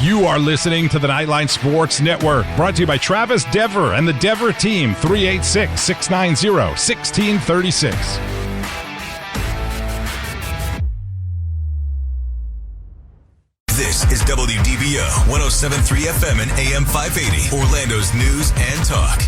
You are listening to the Knightline Sports Network, brought to you by Travis Dever and the Dever team, 386-690-1636. This is WDBO 107.3 FM and AM 580, Orlando's news and talk.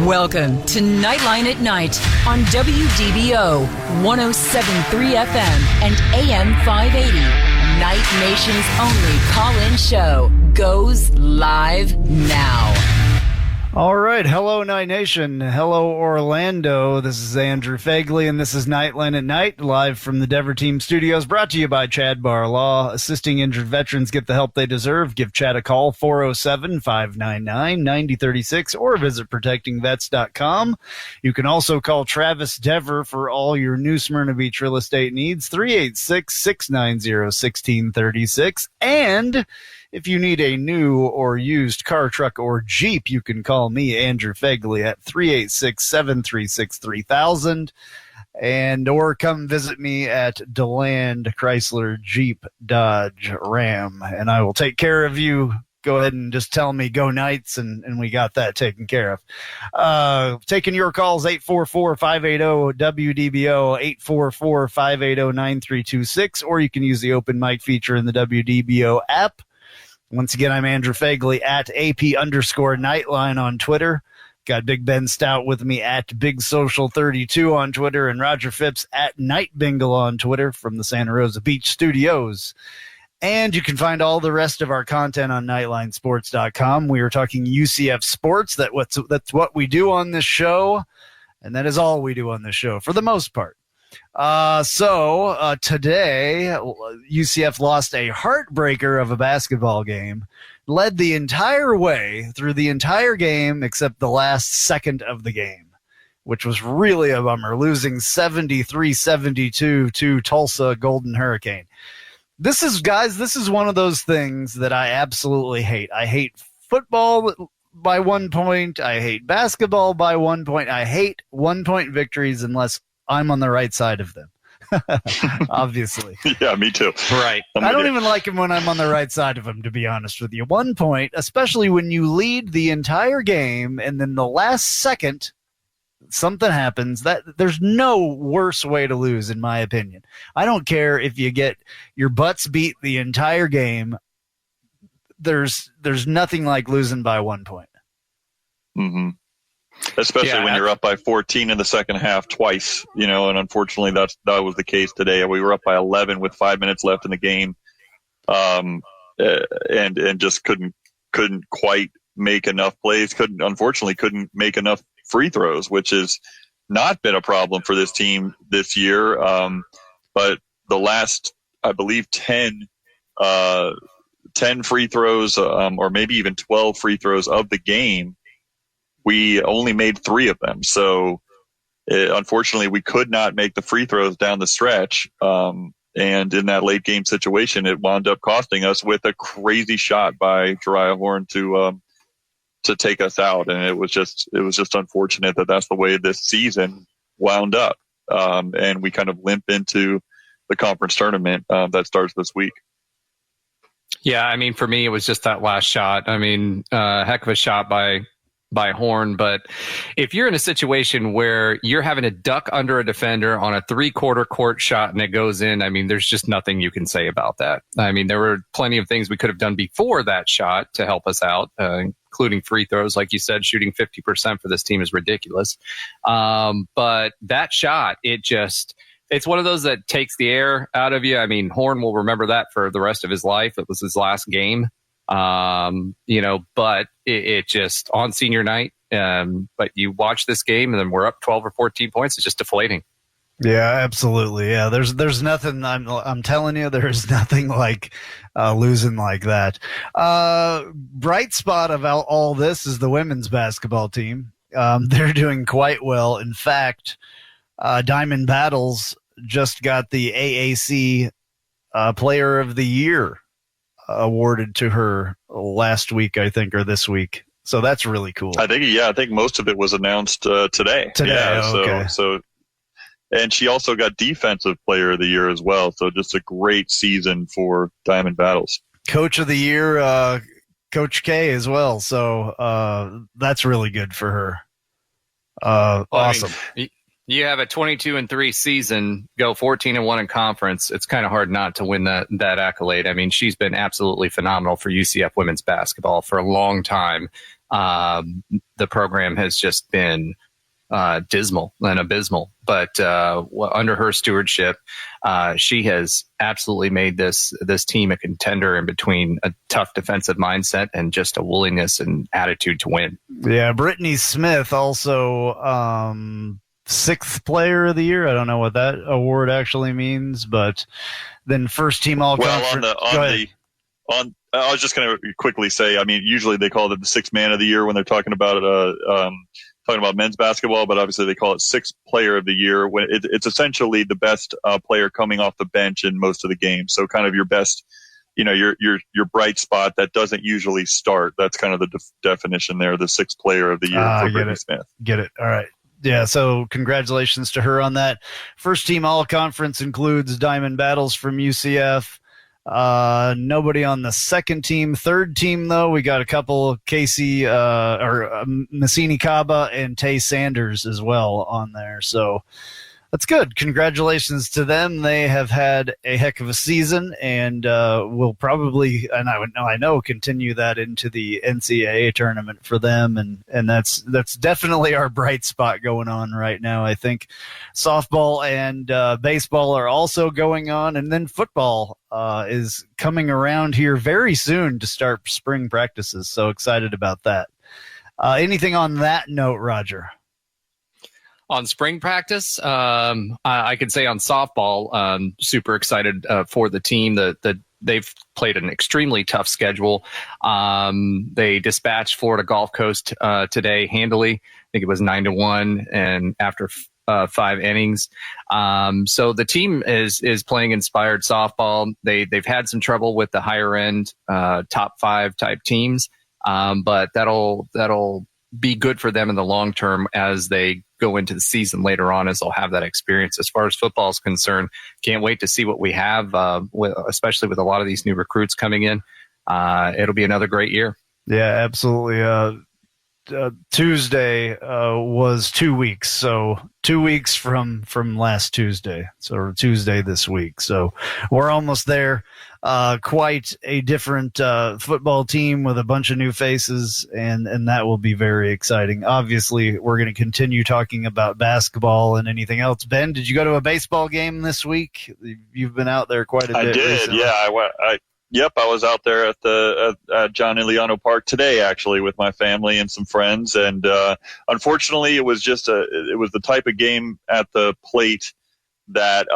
Welcome to Knightline at Night on WDBO 107.3 FM and AM 580. Night Nation's only call-in show goes live now. All right. Hello, Night Nation. Hello, Orlando. This is Andrew Phegley, and this is Knightline at Night, live from the Dever Team Studios, brought to you by Chad Bar Law. Assisting injured veterans get the help they deserve. Give Chad a call, 407-599-9036, or visit protectingvets.com. You can also call Travis Dever for all your New Smyrna Beach real estate needs, 386-690-1636. And if you need a new or used car, truck, or Jeep, you can call me, Andrew Phegley, at 386-736-3000, and or come visit me at DeLand Chrysler Jeep Dodge Ram, and I will take care of you. Go ahead and just tell me go Knights, and we got that taken care of. Taking your calls, 844-580-WDBO, 844-580-9326, or you can use the open mic feature in the WDBO app. Once again, I'm Andrew Phegley at AP_Knightline on Twitter. Got Big Ben Stout with me at BigSocial32 on Twitter, and Roger Phipps at Night Bengal on Twitter from the Santa Rosa Beach Studios. And you can find all the rest of our content on NightlineSports.com. We were talking UCF sports. That's what we do on this show, and that is all we do on this show for the most part. So today, UCF lost a heartbreaker of a basketball game, led the entire way through the entire game except the last second of the game, which was really a bummer, losing 73-72 to Tulsa Golden Hurricane. This is one of those things that I absolutely hate. I hate football by 1 point. I hate basketball by 1 point. I hate 1 point victories unless I'm on the right side of them. Obviously. Yeah, me too. Right. I don't even like him when I'm on the right side of him, to be honest with you. 1 point, especially when you lead the entire game and then the last second something happens, that there's no worse way to lose, in my opinion. I don't care if you get your butts beat the entire game. There's nothing like losing by 1 point. Mm-hmm. Especially when you're up by 14 in the second half twice, and unfortunately that was the case today. We were up by 11 with 5 minutes left in the game, and just couldn't quite make enough plays. Unfortunately couldn't make enough free throws, which has not been a problem for this team this year. But the last, I believe, 10 free throws, or maybe even 12 free throws of the game, we only made 3 of them. So unfortunately, we could not make the free throws down the stretch. And in that late game situation, it wound up costing us with a crazy shot by Jariah Horn to take us out. And it was just unfortunate that that's the way this season wound up. And we kind of limp into the conference tournament that starts this week. Yeah, I mean, for me, it was just that last shot. I mean, heck of a shot by Horn, but if you're in a situation where you're having to duck under a defender on a 3/4 court shot and it goes in, I mean, there's just nothing you can say about that. I mean, there were plenty of things we could have done before that shot to help us out, including free throws. Like you said, shooting 50% for this team is ridiculous. But that shot, it's one of those that takes the air out of you. I mean, Horn will remember that for the rest of his life. It was his last game. But it just on senior night, but you watch this game and then we're up 12 or 14 points. It's just deflating. Yeah, absolutely. Yeah. There's nothing, I'm telling you, there's nothing like, losing like that. Bright spot of all this is the women's basketball team. They're doing quite well. In fact, Diamond Battles just got the AAC, Player of the Year awarded to her last week, I think, or this week. So that's really cool. I think most of it was announced today. Yeah, okay. And she also got Defensive Player of the Year as well. So just a great season for Diamond Battles. Coach of the Year, Coach K as well. So that's really good for her. Awesome. I mean, you have a 22-3 season, go 14-1 in conference. It's kind of hard not to win that accolade. I mean, she's been absolutely phenomenal for UCF women's basketball for a long time. The program has just been dismal and abysmal, but under her stewardship, she has absolutely made this team a contender in between a tough defensive mindset and just a willingness and attitude to win. Yeah, Brittany Smith also 6th Player of the Year. I don't know what that award actually means, but then first team all conference. I was just going to quickly say, I mean, usually they call it the 6th Man of the Year when they're talking about men's basketball, but obviously they call it 6th Player of the Year when it's essentially the best player coming off the bench in most of the games. So kind of your best, your bright spot that doesn't usually start. That's kind of the definition there, the 6th Player of the Year for Brittany Smith. Get it. All right. Yeah, so congratulations to her on that. First team all conference includes Diamond Battles from UCF. Nobody on the second team. Third team, though, we got a couple, Casey Massini Kaba and Tay Sanders as well on there. So that's good. Congratulations to them. They have had a heck of a season and will probably, and I know, continue that into the NCAA tournament for them. And that's definitely our bright spot going on right now. I think softball and baseball are also going on, and then football is coming around here very soon to start spring practices. So excited about that. Anything on that note, Roger? On spring practice, I could say on softball, super excited for the team. That they've played an extremely tough schedule. They dispatched Florida Gulf Coast today handily. I think it was 9-1, and after 5 innings. So the team is playing inspired softball. They've had some trouble with the higher end top 5 type teams, but that'll be good for them in the long term as they go into the season later on, as they'll have that experience. As far as football is concerned, can't wait to see what we have, especially with a lot of these new recruits coming in. It'll be another great year. Yeah, absolutely. Tuesday was 2 weeks, so 2 weeks from last Tuesday, so Tuesday this week. So we're almost there. Quite a different football team with a bunch of new faces, and that will be very exciting. Obviously, we're going to continue talking about basketball and anything else. Ben, did you go to a baseball game this week? You've been out there quite a bit. I did, recently. Yeah. I went. Yep, I was out there at John Iliano Park today, actually, with my family and some friends. And unfortunately, it was the type of game at the plate that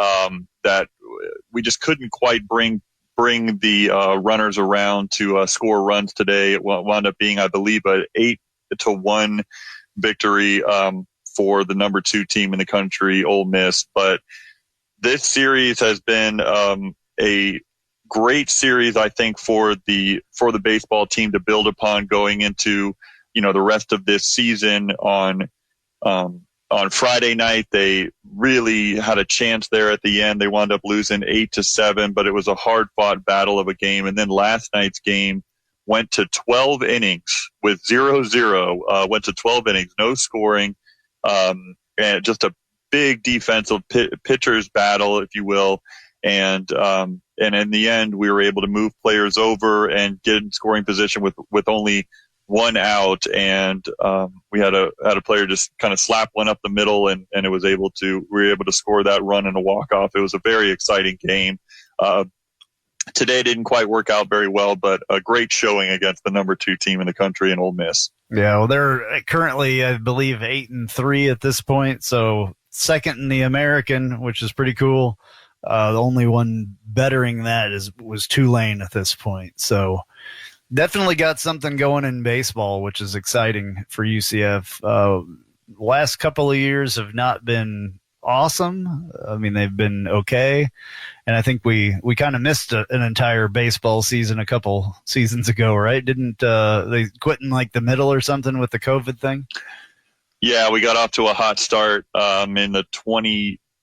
we just couldn't quite bring the runners around to score runs today. It wound up being, I believe, a 8-1 victory for the number 2 team in the country, Ole Miss. But this series has been a great series, I think, for the baseball team to build upon going into, the rest of this season. On Friday night, they really had a chance there at the end. They wound up losing 8-7, but it was a hard-fought battle of a game. And then last night's game went to 12 innings with 0-0. Went to 12 innings, no scoring, and just a big defensive pitcher's battle, if you will. And in the end, we were able to move players over and get in scoring position with only 1 out. And we had a player just kind of slap one up the middle, and we were able to score that run in a walk-off. It was a very exciting game. Today didn't quite work out very well, but a great showing against the number 2 team in the country in Ole Miss. Yeah, well, they're currently, I believe, 8-3 at this point. So second in the American, which is pretty cool. The only one bettering that was Tulane at this point. So definitely got something going in baseball, which is exciting for UCF. Last couple of years have not been awesome. I mean, they've been okay. And I think we kind of missed an entire baseball season a couple seasons ago, right? Didn't they quit in like the middle or something with the COVID thing? Yeah, we got off to a hot start in the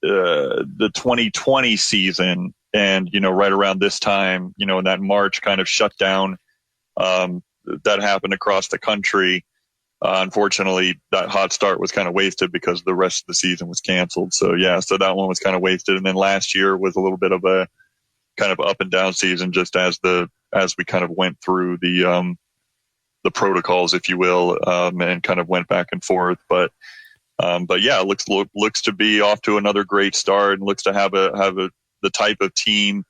the 2020 season, and right around this time, in that March kind of shutdown that happened across the country. Unfortunately, that hot start was kind of wasted because the rest of the season was canceled. So that one was kind of wasted. And then last year was a little bit of a kind of up and down season, just as we kind of went through the protocols, if you will, and kind of went back and forth. But yeah, it looks to be off to another great start, and looks to have the type of team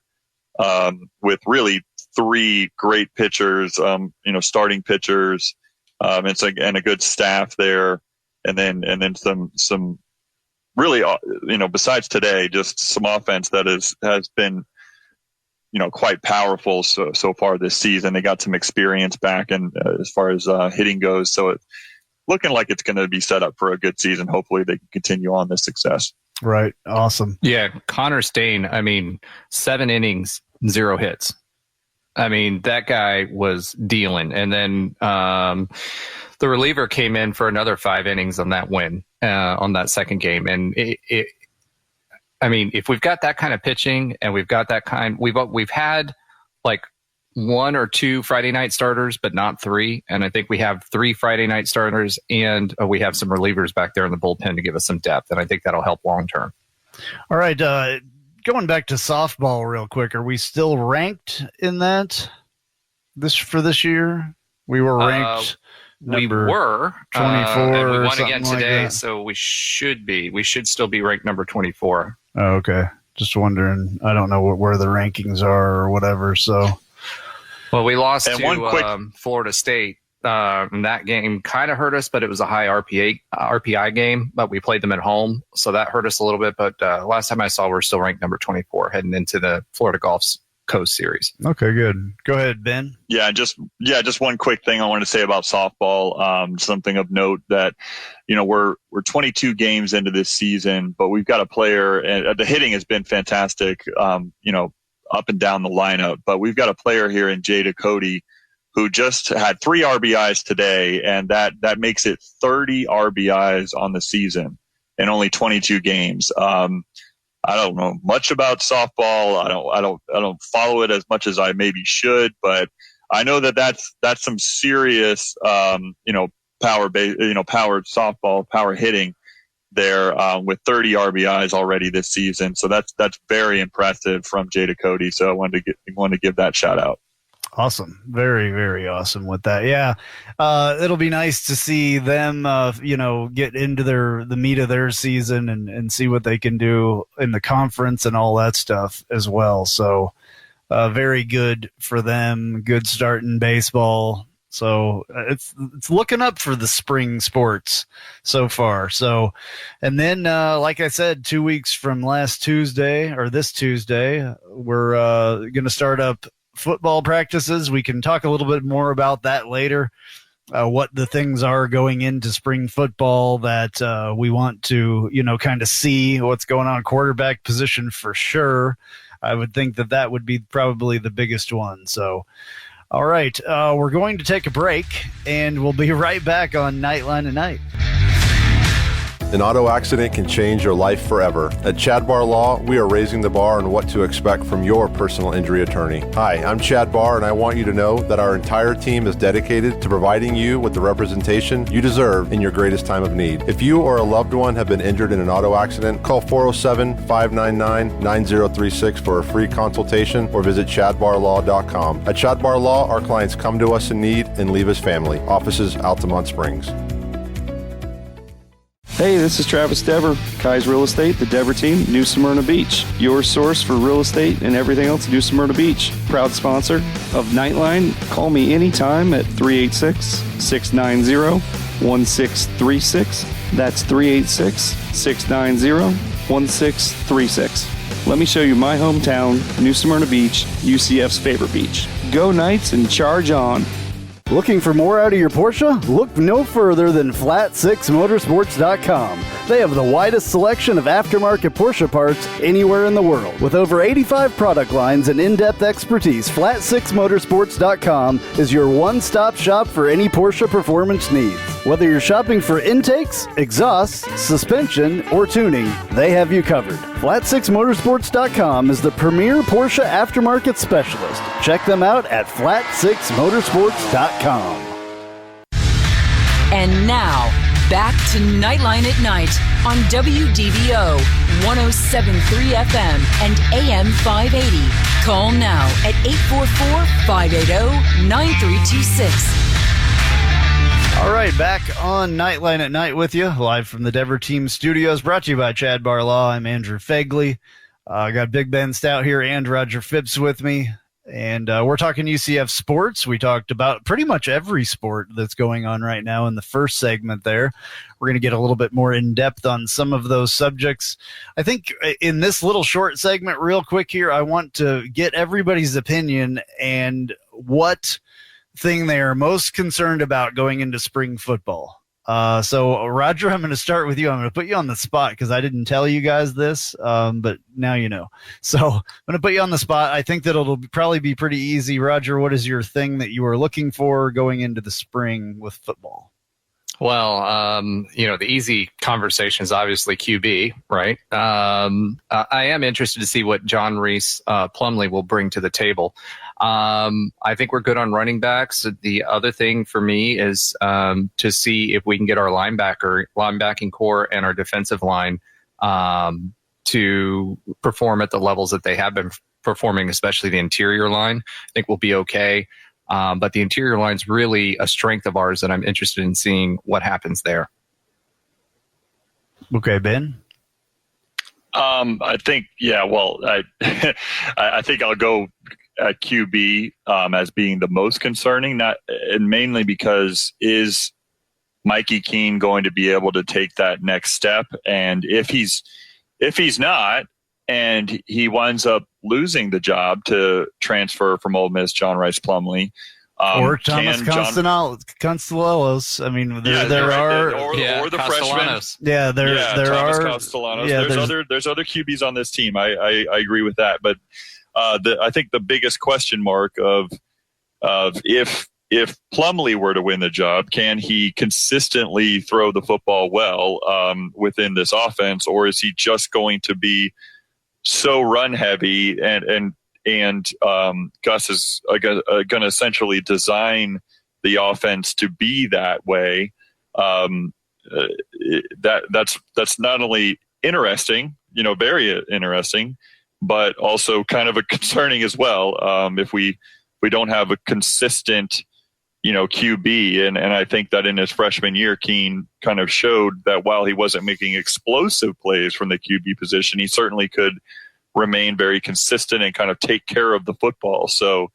with really three great pitchers, starting pitchers. And a good staff there, and then some really, besides today, just some offense that has been, quite powerful so far this season. They got some experience back, and as far as hitting goes, so it's looking like it's going to be set up for a good season. Hopefully, they can continue on this success. Right, awesome. Yeah, Connor Stain. 7 innings, 0 hits. That guy was dealing. And then the reliever came in for another 5 innings on that win, on that second game. And if we've got that kind of pitching, and we've got that we've had like 1 or 2 Friday night starters, but not 3. And I think we have 3 Friday night starters, and we have some relievers back there in the bullpen to give us some depth. And I think that'll help long term. All right. Going back to softball real quick, are we still ranked in that for this year? We were ranked number 24. And we won again today, like so we should be. We should still be ranked number 24. Oh, okay. Just wondering. I don't know where the rankings are or whatever. So, well, we lost to Florida State. That game kind of hurt us, but it was a high RPI game, but we played them at home, so that hurt us a little bit. But last time I saw, we're still ranked number 24 heading into the Florida Gulf Coast Series. Okay, good. Go ahead, Ben. Yeah, just one quick thing I wanted to say about softball. Something of note that, we're 22 games into this season, but we've got a player, and the hitting has been fantastic, up and down the lineup, but we've got a player here in Jada Cody who just had 3 RBIs today, and that makes it 30 RBIs on the season in only 22 games. I don't know much about softball. I don't follow it as much as I maybe should, but I know that's some serious, powered softball, power hitting there, with 30 RBIs already this season. So that's very impressive from Jada Cody. So I wanted to give that shout out. Awesome. Very, very awesome with that. Yeah. It'll be nice to see them, get into the meat of their season and see what they can do in the conference and all that stuff as well. So, very good for them. Good start in baseball. So it's looking up for the spring sports so far. So, and then, like I said, 2 weeks from this Tuesday, we're going to start up football practices. We can talk a little bit more about that later, what the things are going into spring football that we want to, kind of see what's going on quarterback position for sure. I would think that would be probably the biggest one. So, all right, we're going to take a break, and we'll be right back on Knightline tonight. An auto accident can change your life forever. At Chad Barr Law, we are raising the bar on what to expect from your personal injury attorney. Hi, I'm Chad Barr, and I want you to know that our entire team is dedicated to providing you with the representation you deserve in your greatest time of need. If you or a loved one have been injured in an auto accident, call 407-599-9036 for a free consultation or visit chadbarlaw.com. At Chad Barr Law, our clients come to us in need and leave as family. Offices, Altamont Springs. Hey, this is Travis Dever, Kai's Real Estate, the Dever team, New Smyrna Beach. Your source for real estate and everything else, New Smyrna Beach. Proud sponsor of Knightline. Call me anytime at 386-690-1636. That's 386-690-1636. Let me show you my hometown, New Smyrna Beach, UCF's favorite beach. Go Knights and charge on. Looking for more out of your Porsche? Look no further than Flat6Motorsports.com. They have the widest selection of aftermarket Porsche parts anywhere in the world. With over 85 product lines and in-depth expertise, Flat6Motorsports.com is your one-stop shop for any Porsche performance needs. Whether you're shopping for intakes, exhausts, suspension, or tuning, they have you covered. Flat6Motorsports.com is the premier Porsche aftermarket specialist. Check them out at Flat6Motorsports.com. And now, back to Knightline at Night on WDBO 107.3 FM and AM 580. Call now at 844-580-9326. All right, back on Knightline at Night with you, live from the Dever Team Studios, brought to you by Chad Barlaw. I'm Andrew Phegley. I got Big Ben Stout here and Roger Phipps with me. And we're talking UCF sports. We talked about pretty much every sport that's going on right now in the first segment there. We're going to get a little bit more in-depth on some of those subjects. I think in this little short segment, real quick here, I want to get everybody's opinion and what thing they are most concerned about going into spring football. So Roger, I'm going to start with you. I'm going to put you on the spot because I didn't tell you guys this, but now you know. So I'm going to put you on the spot. I think that it'll probably be pretty easy. Roger, what is your thing that you are looking for going into the spring with football? Well, the easy conversation is obviously QB, right? I am interested to see what John Reese Plumlee will bring to the table. I think we're good on running backs. The other thing for me is to see if we can get our linebacking core and our defensive line to perform at the levels that they have been performing, especially the interior line. I think we'll be okay. But the interior line is really a strength of ours, and I'm interested in seeing what happens there. Okay, Ben? I think, I think I'll go at QB as being the most concerning, and mainly because is Mikey Keene going to be able to take that next step? And if he's not, and he winds up losing the job to transfer from Ole Miss, John Rice Plumlee, or Thomas Constellanos. I mean, there are the freshmen. Yeah, there Thomas are Constellanos. Yeah, there's other QBs on this team. I agree with that, but I think the biggest question mark of if Plumlee were to win the job, can he consistently throw the football well within this offense, or is he just going to be so run heavy and Gus is going to essentially design the offense to be that way? That's not only interesting, very interesting, but also kind of a concerning as well. If we don't have a consistent, QB, and I think that in his freshman year, Keene kind of showed that while he wasn't making explosive plays from the QB position, he certainly could remain very consistent and kind of take care of the football. So,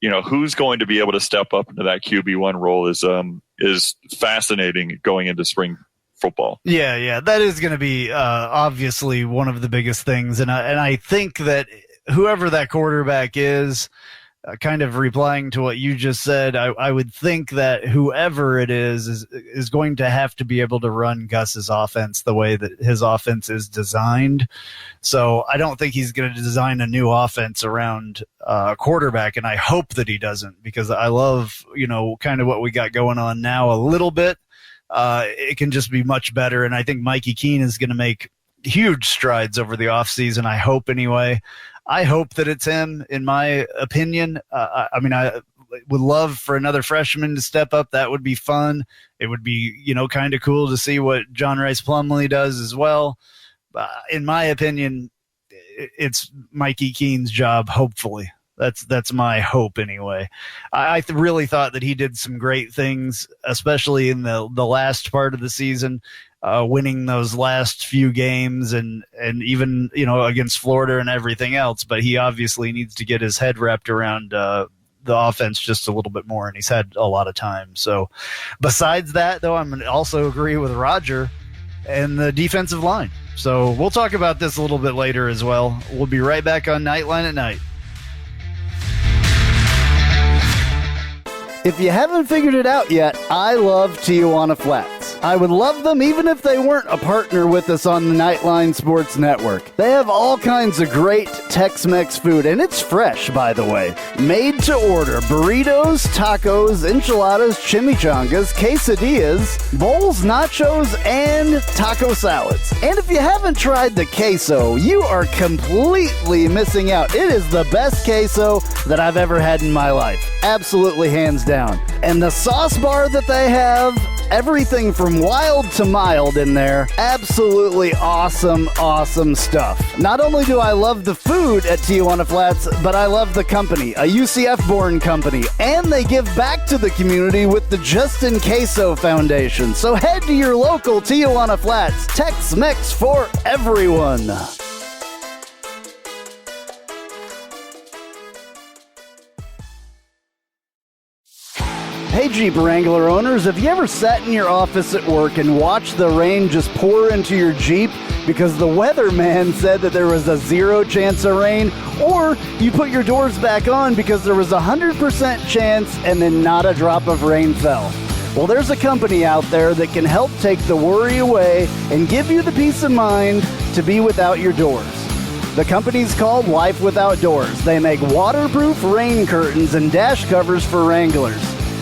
who's going to be able to step up into that QB1 role is fascinating going into spring football. Yeah, that is going to be obviously one of the biggest things, and I think that whoever that quarterback is, kind of replying to what you just said, I would think that whoever it is going to have to be able to run Gus's offense the way that his offense is designed. So I don't think he's going to design a new offense around a quarterback, and I hope that he doesn't, because I love, kind of what we got going on now a little bit. It can just be much better, and I think Mikey Keene is going to make huge strides over the offseason, I hope anyway. I hope that it's him, in my opinion. I would love for another freshman to step up. That would be fun. It would be, kind of cool to see what John Rice Plumlee does as well. In my opinion, it's Mikey Keene's job, hopefully. That's my hope anyway. I really thought that he did some great things, especially in the last part of the season. Winning those last few games and even, against Florida and everything else. But he obviously needs to get his head wrapped around the offense just a little bit more, and he's had a lot of time. So besides that, though, I'm going to also agree with Roger and the defensive line. So we'll talk about this a little bit later as well. We'll be right back on Knightline at Night. If you haven't figured it out yet, I love Tijuana Flats. I would love them even if they weren't a partner with us on the Knightline Sports Network. They have all kinds of great Tex-Mex food, and it's fresh, by the way. Made to order burritos, tacos, enchiladas, chimichangas, quesadillas, bowls, nachos, and taco salads. And if you haven't tried the queso, you are completely missing out. It is the best queso that I've ever had in my life. Absolutely hands down. And the sauce bar that they have, everything from wild to mild in there. Absolutely awesome, awesome stuff. Not only do I love the food at Tijuana Flats, but I love the company, a UCF-born company. And they give back to the community with the Justin Queso Foundation. So head to your local Tijuana Flats. Tex-Mex for everyone. Hey Jeep Wrangler owners, have you ever sat in your office at work and watched the rain just pour into your Jeep because the weatherman said that there was a 0 chance of rain? Or you put your doors back on because there was a 100% chance and then not a drop of rain fell? Well, there's a company out there that can help take the worry away and give you the peace of mind to be without your doors. The company's called Life Without Doors. They make waterproof rain curtains and dash covers for Wranglers.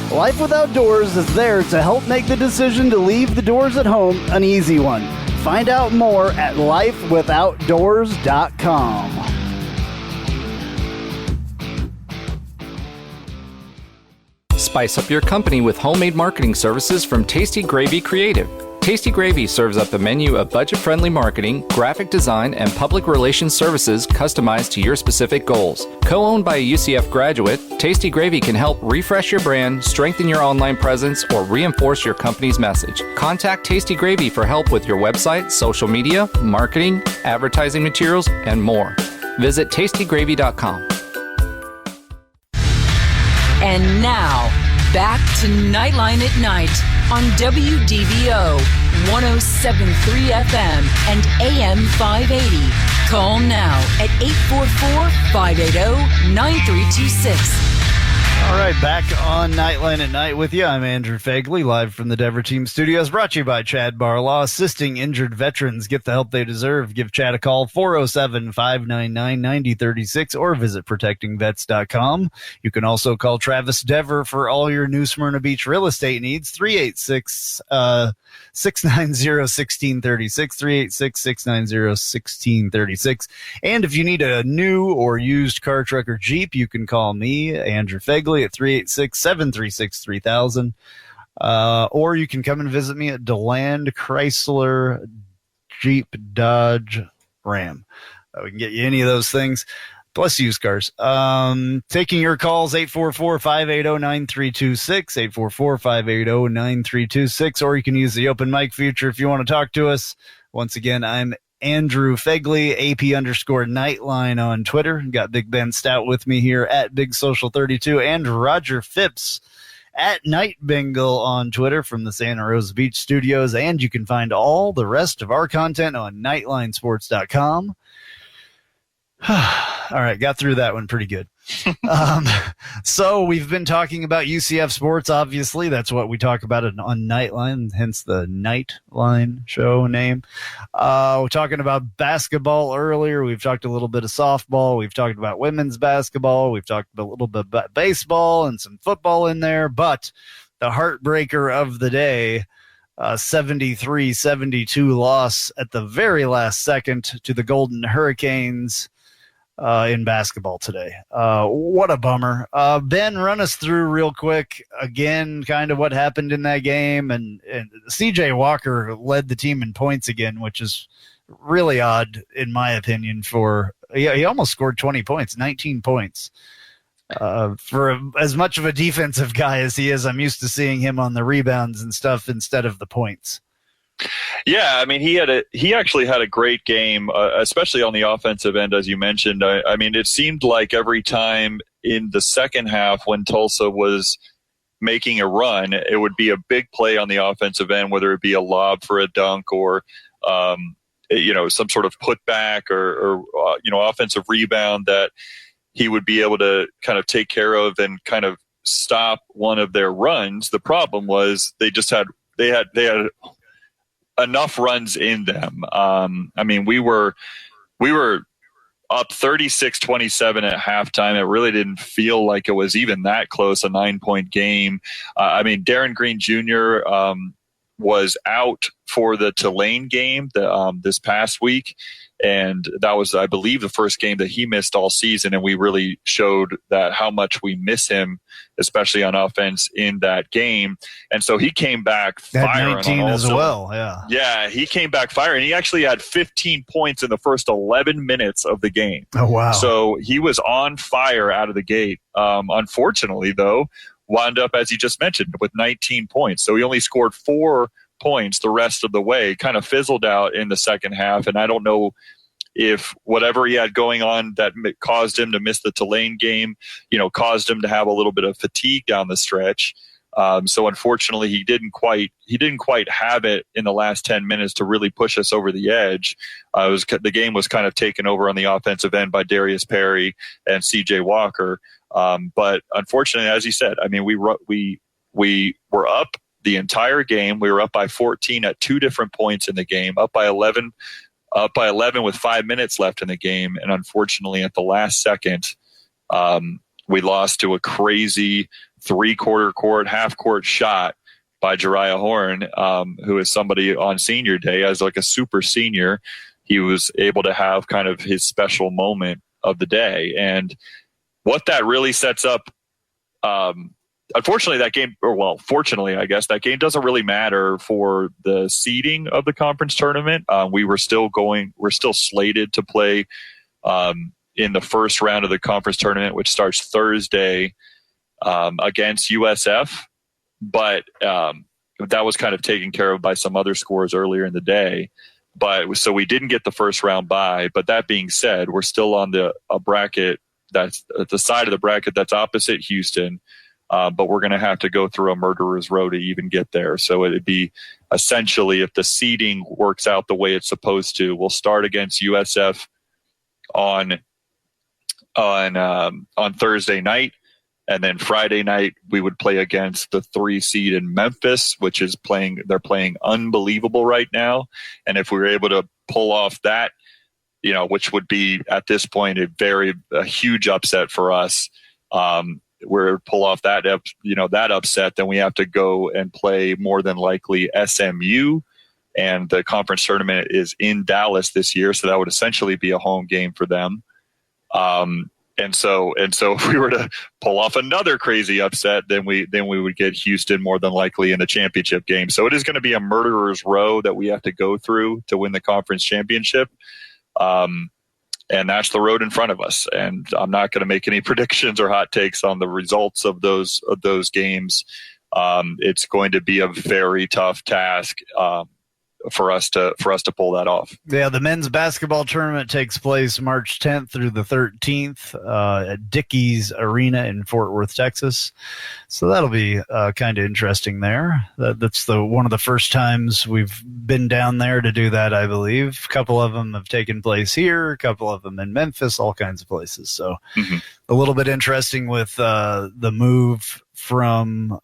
Life Without Doors is there to help make the decision to leave the doors at home an easy one. Find out more at lifewithoutdoors.com. Spice up your company with homemade marketing services from Tasty Gravy Creative. Tasty Gravy serves up the menu of budget-friendly marketing, graphic design, and public relations services customized to your specific goals. Co-owned by a UCF graduate, Tasty Gravy can help refresh your brand, strengthen your online presence, or reinforce your company's message. Contact Tasty Gravy for help with your website, social media, marketing, advertising materials, and more. Visit tastygravy.com. And now, back to Nightline at Night on WDBO 107.3 FM and AM 580. Call now at 844-580-9326. All right, back on Nightline at Night with you. I'm Andrew Phegley, live from the Dever Team Studios, brought to you by Chad Barlaw, assisting injured veterans get the help they deserve. Give Chad a call, 407-599-9036, or visit protectingvets.com. You can also call Travis Dever for all your New Smyrna Beach real estate needs, 386-690-1636, 386-690-1636. And if you need a new or used car, truck, or Jeep, you can call me, Andrew Phegley, at 386-736-3000. Or you can come and visit me at DeLand Chrysler Jeep Dodge Ram. We can get you any of those things, plus used cars. Taking your calls, 844-580-9326, 844-580-9326, or you can use the open mic feature if you want to talk to us. Once again, I'm Andrew Phegley, AP_Knightline on Twitter. Got Big Ben Stout with me here at Big Social 32, and Roger Phipps at Night Bengal on Twitter from the Santa Rosa Beach studios. And you can find all the rest of our content on nightlinesports.com. All right, got through that one pretty good. So we've been talking about UCF sports, obviously. That's what we talk about on Nightline, hence the Nightline show name. We're talking about basketball earlier. We've talked a little bit of softball. We've talked about women's basketball. We've talked a little bit about baseball and some football in there. But the heartbreaker of the day, 73-72 loss at the very last second to the Golden Hurricanes in basketball today. What a bummer. Ben, run us through real quick again kind of what happened in that game. And CJ Walker led the team in points again, which is really odd in my opinion. He almost scored 20 points, 19 points. For as much of a defensive guy as he is, I'm used to seeing him on the rebounds and stuff instead of the points. Yeah, I mean, he actually had a great game, especially on the offensive end, as you mentioned. I mean, it seemed like every time in the second half when Tulsa was making a run, it would be a big play on the offensive end, whether it be a lob for a dunk or some sort of putback or offensive rebound that he would be able to kind of take care of and kind of stop one of their runs. The problem was they had enough runs in them. I mean, we were up 36-27 at halftime. It really didn't feel like it was even that close, a 9-point game. I mean, Darren Green Jr. Was out for the Tulane game this past week. And that was, I believe, the first game that he missed all season. And we really showed that how much we miss him, especially on offense in that game. And so he came back firing. 19 as well. Yeah. Yeah. He came back firing. He actually had 15 points in the first 11 minutes of the game. Oh, wow. So he was on fire out of the gate. Unfortunately, though, wound up, as you just mentioned, with 19 points. So he only scored 4 points the rest of the way, kind of fizzled out in the second half. And I don't know if whatever he had going on that caused him to miss the Tulane game, caused him to have a little bit of fatigue down the stretch. So unfortunately, he didn't quite have it in the last 10 minutes to really push us over the edge. The game was kind of taken over on the offensive end by Darius Perry and CJ Walker. But unfortunately, as you said, I mean, we were up the entire game. We were up by 14 at 2 different points in the game, up by 11 with 5 minutes left in the game. And unfortunately, at the last second, we lost to a crazy 3/4 court, half court shot by Jariah Horn, who is somebody on senior day as like a super senior. He was able to have kind of his special moment of the day. And what that really sets up, unfortunately, that game, fortunately, I guess, that game doesn't really matter for the seeding of the conference tournament. We're still slated to play in the first round of the conference tournament, which starts Thursday against USF. But that was kind of taken care of by some other scores earlier in the day. So we didn't get the first round bye. But that being said, we're still on a bracket that's at the side of the bracket that's opposite Houston. But we're going to have to go through a murderer's row to even get there. So it'd be essentially, if the seeding works out the way it's supposed to, we'll start against USF on Thursday night, and then Friday night we would play against the 3 seed in Memphis, which is they're playing unbelievable right now. And if we were able to pull off that, which would be at this point a huge upset for us. We're pull off that upset, then we have to go and play more than likely SMU, and the conference tournament is in Dallas this year, so that would essentially be a home game for them. And so if we were to pull off another crazy upset, then we would get Houston more than likely in the championship game. So it is going to be a murderer's row that we have to go through to win the conference championship. And that's the road in front of us. And I'm not going to make any predictions or hot takes on the results of those games. It's going to be a very tough task for us to pull that off. Yeah, the men's basketball tournament takes place March 10th through the 13th at Dickies Arena in Fort Worth, Texas. So that'll be kind of interesting there. That's one of the first times we've been down there to do that, I believe. A couple of them have taken place here, a couple of them in Memphis, all kinds of places. So a little bit interesting with the move from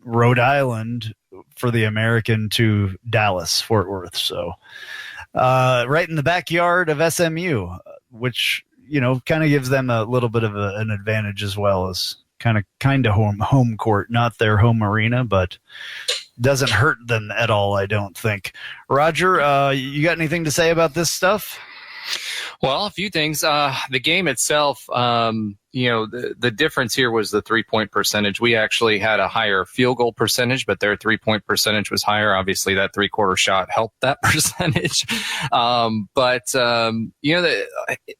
Rhode Island for the American to Dallas, Fort Worth. So right in the backyard of SMU, which, kind of gives them a little bit of an advantage as well, as kind of home court, not their home arena, but doesn't hurt them at all, I don't think. Roger, you got anything to say about this stuff? Well, a few things. The game itself, the difference here was the 3-point percentage. We actually had a higher field goal percentage, but their 3-point percentage was higher. Obviously, that 3/4 shot helped that percentage.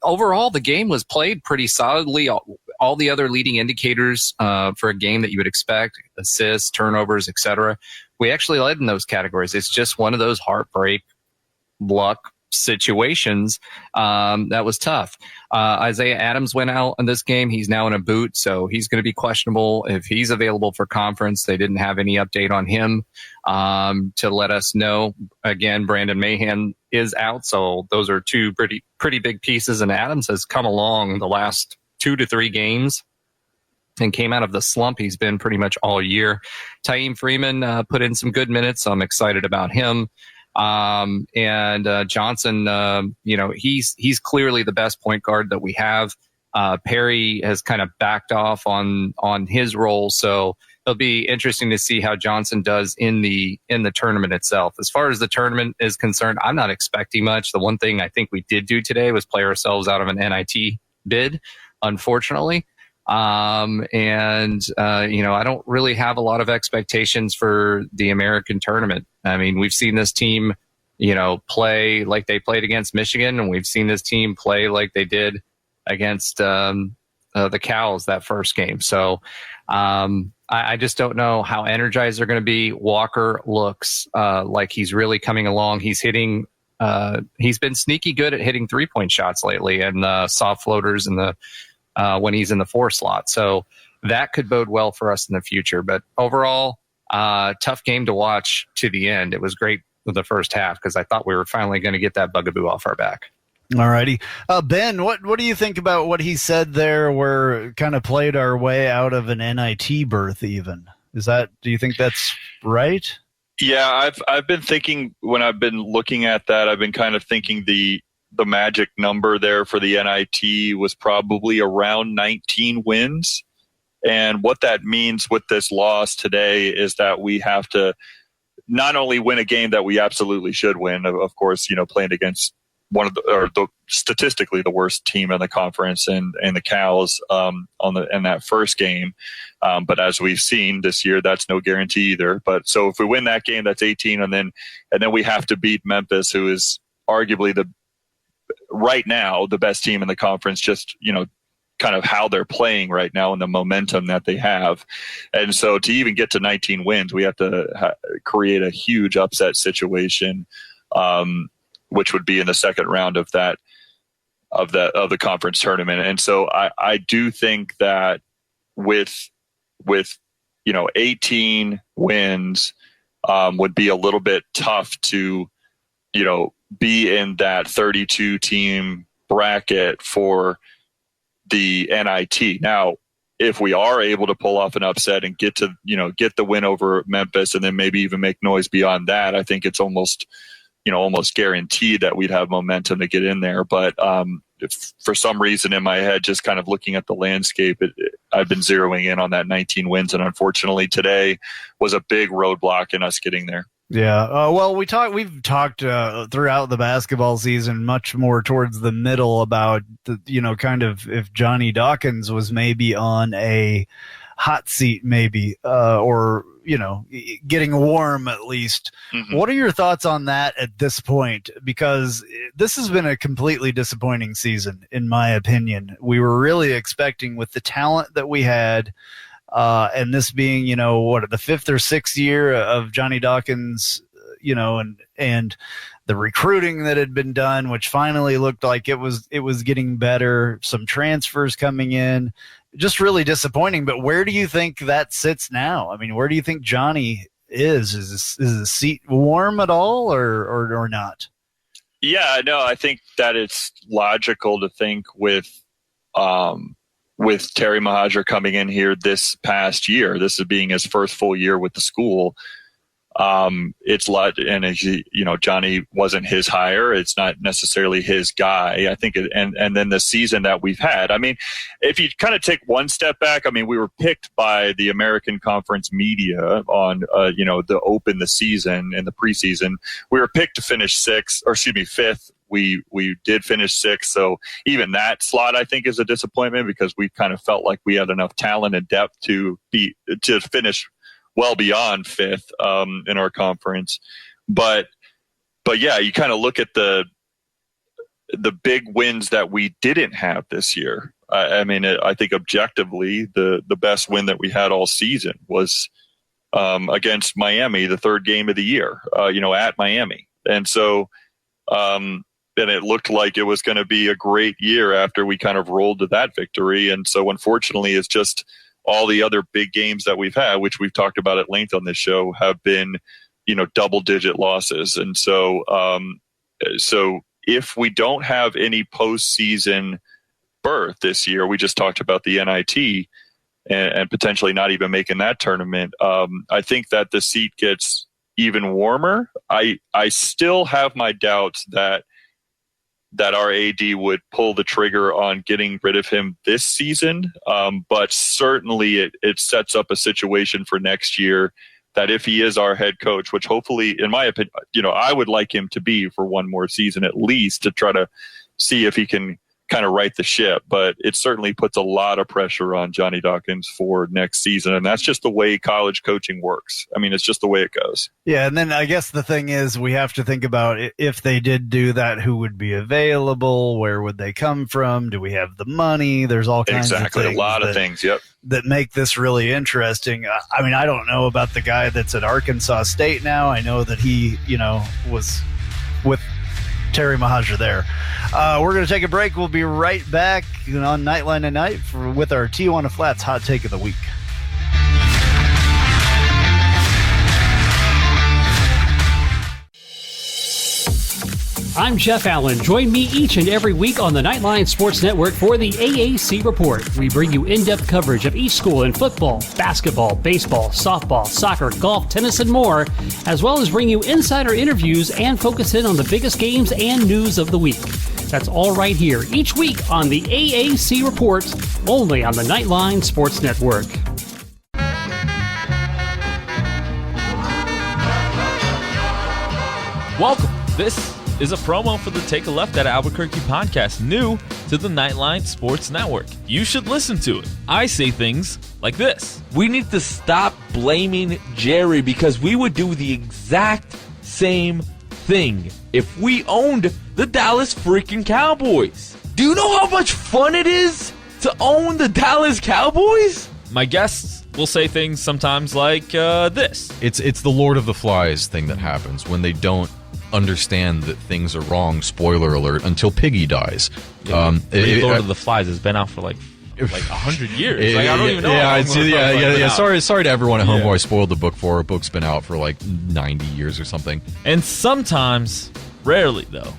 Overall, the game was played pretty solidly. All the other leading indicators for a game that you would expect, assists, turnovers, etc., we actually led in those categories. It's just one of those heartbreak, luck situations that was tough. Isaiah Adams went out in this game. He's now in a boot, so he's going to be questionable if he's available for conference. They didn't have any update on him to let us know. Again, Brandon Mahan is out, so those are two pretty big pieces, and Adams has come along the last 2 to 3 games and came out of the slump he's been pretty much all year. Taim Freeman put in some good minutes. I'm excited about him. And Johnson, he's clearly the best point guard that we have. Perry has kind of backed off on his role, so it'll be interesting to see how Johnson does in the tournament itself. As far as the tournament is concerned, I'm not expecting much. The one thing I think we did do today was play ourselves out of an NIT bid, unfortunately. I don't really have a lot of expectations for the American tournament. I mean, we've seen this team, play like they played against Michigan, and we've seen this team play like they did against the Cows that first game. So I just don't know how energized they're going to be. Walker looks like he's really coming along. He's hitting. He's been sneaky good at hitting 3-point shots lately, and soft floaters in the when he's in the 4 slot. So that could bode well for us in the future. But overall, tough game to watch to the end. It was great with the first half because I thought we were finally going to get that bugaboo off our back. All righty. Ben, what do you think about what he said there? We're kind of played our way out of an NIT berth even. Do you think that's right? Yeah, I've been thinking when I've been looking at that, I've been kind of thinking the magic number there for the NIT was probably around 19 wins. And what that means with this loss today is that we have to not only win a game that we absolutely should win, of course, playing against one of the statistically the worst team in the conference and the Cows in that first game. But as we've seen this year, that's no guarantee either. But so if we win that game, that's 18. And then we have to beat Memphis, who is arguably right now the best team in the conference, just, kind of how they're playing right now and the momentum that they have. And so to even get to 19 wins, we have to create a huge upset situation, which would be in the second round of the conference tournament. And so I do think that with 18 wins would be a little bit tough to, be in that 32 team bracket for the NIT. Now, if we are able to pull off an upset and get the win over Memphis and then maybe even make noise beyond that, I think it's almost guaranteed that we'd have momentum to get in there. But if for some reason in my head, just kind of looking at the landscape, I've been zeroing in on that 19 wins. And unfortunately today was a big roadblock in us getting there. Yeah. Well, we've talked throughout the basketball season much more towards the middle about kind of if Johnny Dawkins was maybe on a hot seat, maybe, or, getting warm at least. Mm-hmm. What are your thoughts on that at this point? Because this has been a completely disappointing season, in my opinion. We were really expecting, with the talent that we had, and this being, the 5th or 6th year of Johnny Dawkins, and the recruiting that had been done, which finally looked like it was getting better, some transfers coming in, just really disappointing. But where do you think that sits now? I mean, where do you think Johnny is? Is the seat warm at all or not? Yeah, no, I think that it's logical to think with Terry Mahajer coming in here this past year, this is being his first full year with the school. It's a lot, and Johnny wasn't his hire. It's not necessarily his guy. I think, and then the season that we've had. I mean, if you kind of take one step back, I mean, we were picked by the American Conference media on, to open the season in the preseason. We were picked to finish 5th. We did finish 6th, so even that slot I think is a disappointment because we kind of felt like we had enough talent and depth to finish well beyond 5th in our conference. But yeah, you kind of look at the big wins that we didn't have this year. I mean, I think objectively the best win that we had all season was against Miami, the 3rd game of the year, at Miami, and so. And it looked like it was going to be a great year after we kind of rolled to that victory. And so unfortunately, it's just all the other big games that we've had, which we've talked about at length on this show, have been, double-digit losses. And so if we don't have any postseason berth this year, we just talked about the NIT, and potentially not even making that tournament. I think that the seat gets even warmer. I still have my doubts that our AD would pull the trigger on getting rid of him this season. But certainly it sets up a situation for next year that if he is our head coach, which hopefully, in my opinion, I would like him to be for one more season at least, to try to see if he can kind of right the ship. But it certainly puts a lot of pressure on Johnny Dawkins for next season. And that's just the way college coaching works. I mean, it's just the way it goes. Yeah. And then I guess the thing is, we have to think about, if they did do that, who would be available? Where would they come from? Do we have the money? There's all kinds of things. A lot of things. Yep. That make this really interesting. I mean, I don't know about the guy that's at Arkansas State now. I know that he, was with Terry Mahajer there. We're going to take a break. We'll be right back on Knightline at Night with our Tijuana Flats Hot Take of the Week. I'm Jeff Allen. Join me each and every week on the Knightline Sports Network for the AAC Report. We bring you in-depth coverage of each school in football, basketball, baseball, softball, soccer, golf, tennis, and more, as well as bring you insider interviews and focus in on the biggest games and news of the week. That's all right here each week on the AAC Report, only on the Knightline Sports Network. Welcome. This is a promo for the Take a Left at Albuquerque podcast, new to the Knightline Sports Network. You should listen to it. I say things like this. We need to stop blaming Jerry, because we would do the exact same thing if we owned the Dallas freaking Cowboys. Do you know how much fun it is to own the Dallas Cowboys? My guests will say things sometimes like this. It's the Lord of the Flies thing that happens when they don't understand that things are wrong. Spoiler alert, until Piggy dies. Lord of the Flies has been out for like 100 years. I don't even know. Yeah. Sorry to everyone at home who I spoiled the book for. A book's been out for like 90 years or something. And sometimes, rarely though,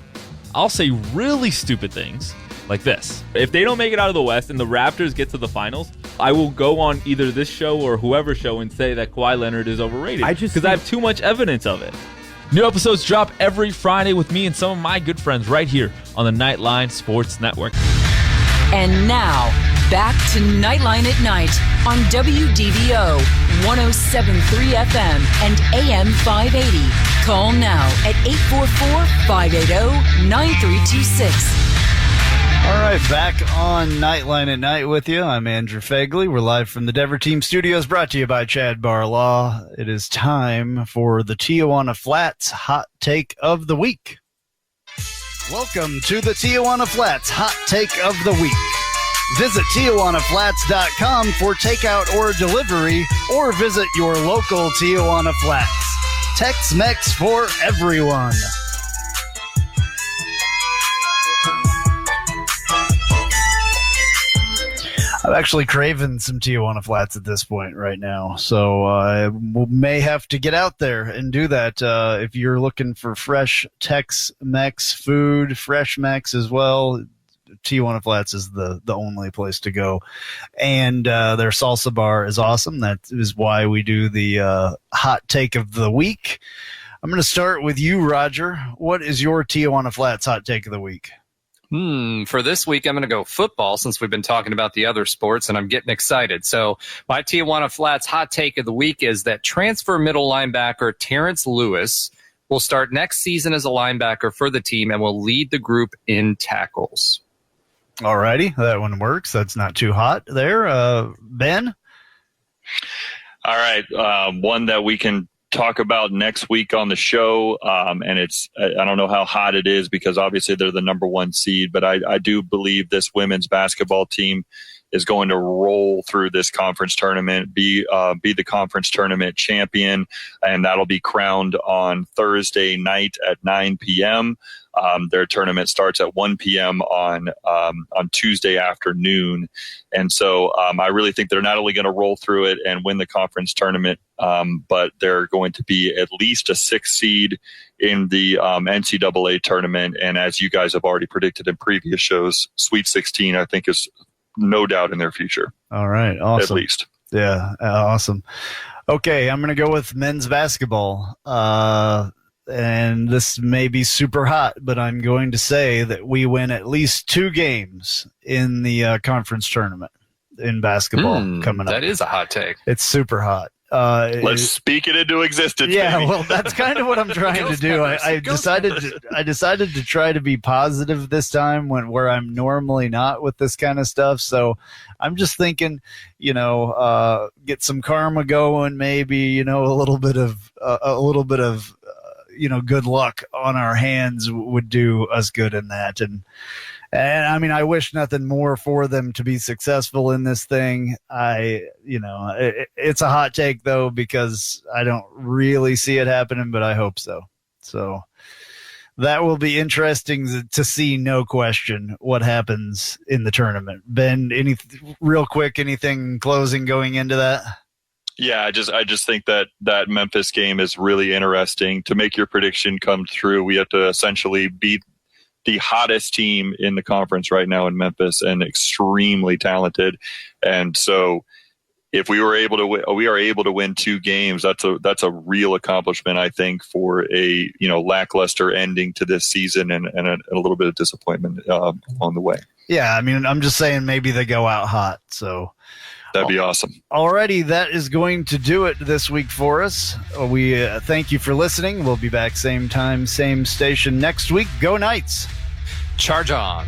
I'll say really stupid things like this. If they don't make it out of the West and the Raptors get to the finals, I will go on either this show or whoever's show and say that Kawhi Leonard is overrated. Because I have too much evidence of it. New episodes drop every Friday with me and some of my good friends right here on the Knightline Sports Network. And now, back to Knightline at Night on WDBO 107.3 FM and AM 580. Call now at 844-580-9326. All right, back on Knightline at Night with you. I'm Andrew Phegley. We're live from the Dever Team Studios, brought to you by Chad Barlaw. It is time for the Tijuana Flats Hot Take of the Week. Welcome to the Tijuana Flats Hot Take of the Week. Visit TijuanaFlats.com for takeout or delivery, or visit your local Tijuana Flats. Tex-Mex for everyone. I'm actually craving some Tijuana Flats at this point right now, so I may have to get out there and do that. If you're looking for fresh Tex-Mex food, fresh Mex as well, Tijuana Flats is the only place to go. And their salsa bar is awesome. That is why we do the hot take of the week. I'm going to start with you, Roger. What is your Tijuana Flats hot take of the week? For this week, I'm going to go football, since we've been talking about the other sports, and I'm getting excited. So my Tijuana Flats hot take of the week is that transfer middle linebacker Terrence Lewis will start next season as a linebacker for the team and will lead the group in tackles. All righty, that one works. That's not too hot there. Ben? All right, one that we can talk about next week on the show, and it's, I don't know how hot it is because obviously they're the number one seed, but I do believe this women's basketball team is going to roll through this conference tournament, be the conference tournament champion, and that'll be crowned on Thursday night at 9 p.m. Their tournament starts at 1 p.m. on Tuesday afternoon. And so I really think they're not only going to roll through it and win the conference tournament, but they're going to be at least a 6th seed in the NCAA tournament. And as you guys have already predicted in previous shows, Sweet 16, I think, is no doubt in their future. All right. Awesome. At least. Yeah. Awesome. Okay. I'm going to go with men's basketball. And this may be super hot, but I'm going to say that we win at least 2 games in the conference tournament in basketball coming up. That is a hot take. It's super hot. Let's speak it into existence. Yeah, baby. well, that's kind of what I'm trying to do. I decided to try to be positive this time where I'm normally not with this kind of stuff. So I'm just thinking, get some karma going, maybe, a little bit of good luck on our hands would do us good in that. And I mean, I wish nothing more for them to be successful in this thing. It's a hot take though, because I don't really see it happening, but I hope so. So that will be interesting to see, no question, what happens in the tournament. Ben, anything closing going into that? Yeah, I just think that Memphis game is really interesting. To make your prediction come true, we have to essentially beat the hottest team in the conference right now in Memphis, and extremely talented. And so if we are able to win 2 games, that's a real accomplishment, I think, for a lackluster ending to this season and a little bit of disappointment on the way. Yeah, I mean, I'm just saying maybe they go out hot. So that'd be awesome. Alrighty, that is going to do it this week for us. We thank you for listening. We'll be back same time, same station next week. Go Knights! Charge on!